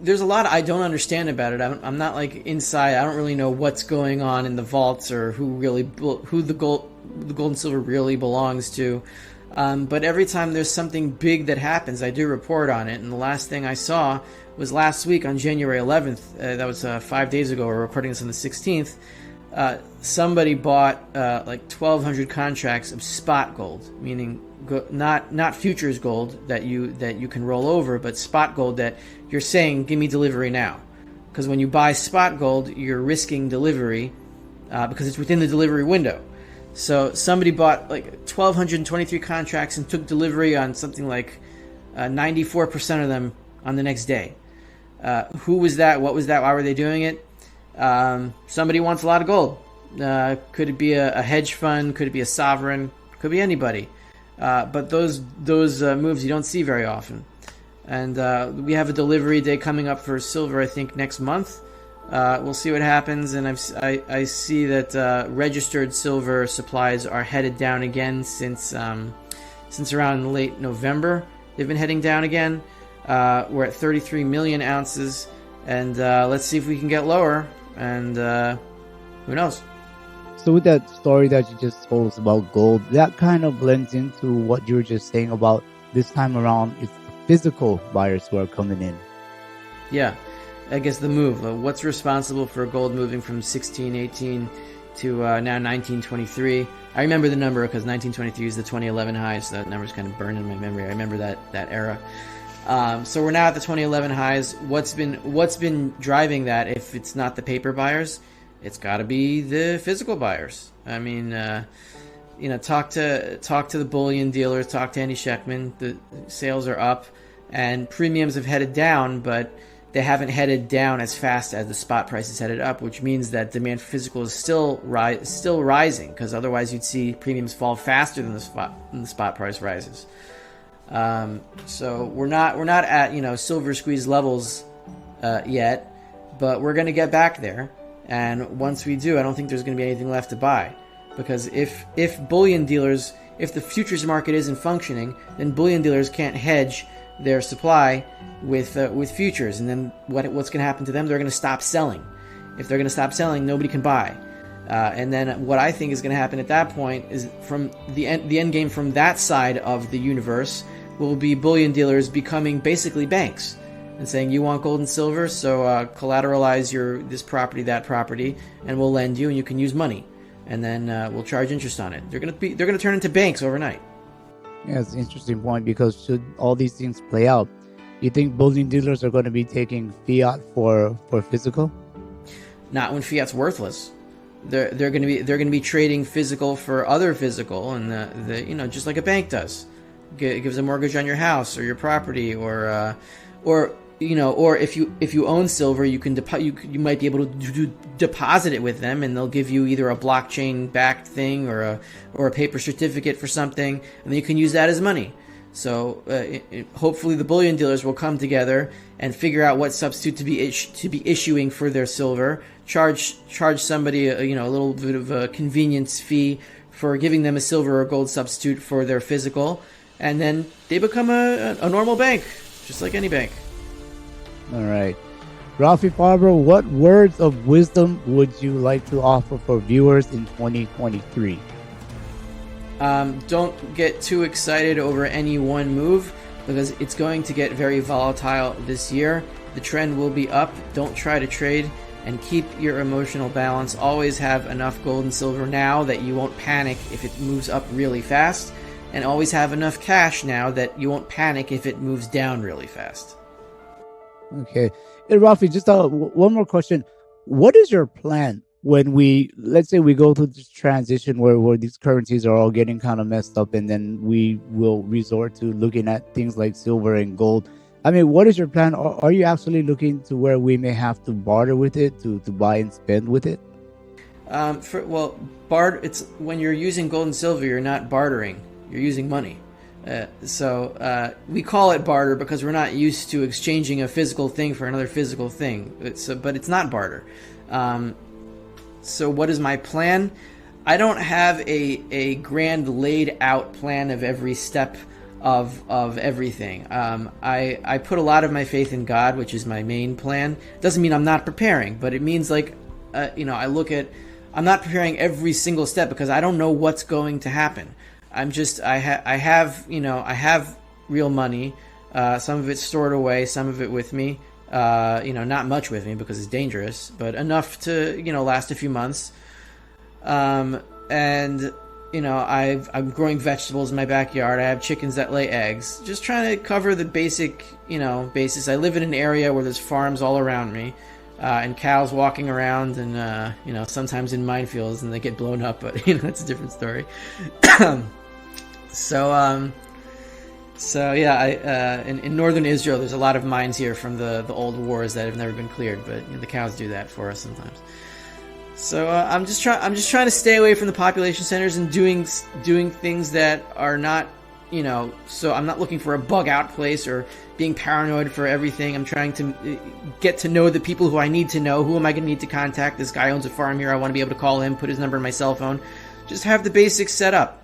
there's a lot I don't understand about it. I'm not like inside. I don't really know what's going on in the vaults or who the gold and silver really belongs to. But every time there's something big that happens, I do report on it. And the last thing I saw was last week on January 11th. That was 5 days ago. We're recording this on the 16th. Somebody bought like 1,200 contracts of spot gold, meaning not futures gold that you can roll over, but spot gold that you're saying, give me delivery now. Because when you buy spot gold, you're risking delivery because it's within the delivery window. So somebody bought like 1,223 contracts and took delivery on something like 94% of them on the next day. Who was that? What was that? Why were they doing it? Somebody wants a lot of gold. Could it be a hedge fund? Could it be a sovereign? Could be anybody. But those moves you don't see very often. And we have a delivery day coming up for silver, I think, next month. We'll see what happens. And I see that registered silver supplies are headed down again since around late November. They've been heading down again. We're at 33 million ounces. And let's see if we can get lower. And who knows? So with that story that you just told us about gold, that kind of blends into what you were just saying about this time around. It's physical buyers who are coming in. Yeah, I guess the move. What's responsible for gold moving from 1618 to now 1923? I remember the number because 1923 is the 2011 high, so that number's kind of burned in my memory. I remember that era. So we're now at the 2011 highs. What's been driving that? If it's not the paper buyers, it's got to be the physical buyers. I mean, talk to the bullion dealers, talk to Andy Schectman. The sales are up, and premiums have headed down, but they haven't headed down as fast as the spot price is headed up, which means that demand for physical is still rising. Because otherwise, you'd see premiums fall faster than the spot price rises. So we're not at silver squeeze levels yet, but we're going to get back there. And once we do, I don't think there's going to be anything left to buy, because if bullion dealers, if the futures market isn't functioning, then bullion dealers can't hedge their supply with futures, and then what's going to happen to them? They're going to stop selling. If they're going to stop selling, nobody can buy. And then what I think is going to happen at that point is from the end game from that side of the universe will be bullion dealers becoming basically banks and saying, you want gold and silver, so collateralize this property, that property, and we'll lend you, and you can use money, and then we'll charge interest on it. They're going to turn into banks overnight. Yeah, it's an interesting point, because should all these things play out, you think bullion dealers are going to be taking fiat for physical? Not when fiat's worthless. They're going to be trading physical for other physical, and just like a bank does. It gives a mortgage on your house or your property, or if you own silver, you might be able to deposit it with them, and they'll give you either a blockchain backed thing or a paper certificate for something, and then you can use that as money. So hopefully the bullion dealers will come together and figure out what substitute to be issuing for their silver. Charge somebody a little bit of a convenience fee for giving them a silver or gold substitute for their physical, and then they become a normal bank, just like any bank. All right. Rafi Farber, what words of wisdom would you like to offer for viewers in 2023? Don't get too excited over any one move, because it's going to get very volatile this year. The trend will be up. Don't try to trade, and keep your emotional balance. Always have enough gold and silver now that you won't panic if it moves up really fast, and always have enough cash now that you won't panic if it moves down really fast. Okay. Hey, Rafi, just one more question. What is your plan when let's say we go through this transition where these currencies are all getting kind of messed up, and then we will resort to looking at things like silver and gold? I mean, what is your plan? Are you actually looking to where we may have to barter with it to buy and spend with it? It's when you're using gold and silver, you're not bartering. You're using money. So we call it barter because we're not used to exchanging a physical thing for another physical thing. But it's not barter. So what is my plan? I don't have a grand laid out plan of every step of everything. I put a lot of my faith in God, which is my main plan. Doesn't mean I'm not preparing, but it means like, I look at, I'm not preparing every single step because I don't know what's going to happen. I have real money. Some of it's stored away, some of it with me. Not much with me because it's dangerous, but enough to, last a few months. I'm growing vegetables in my backyard. I have chickens that lay eggs. Just trying to cover the basic, basis. I live in an area where there's farms all around me, and cows walking around, and sometimes in minefields, and they get blown up. But that's a different story. In northern Israel, there's a lot of mines here from the old wars that have never been cleared. But the cows do that for us sometimes. So I'm just trying to stay away from the population centers and doing things that are not, so I'm not looking for a bug out place or being paranoid for everything. I'm trying to get to know the people who I need to know. Who am I going to need to contact? This guy owns a farm here. I want to be able to call him, put his number in my cell phone. Just have the basics set up.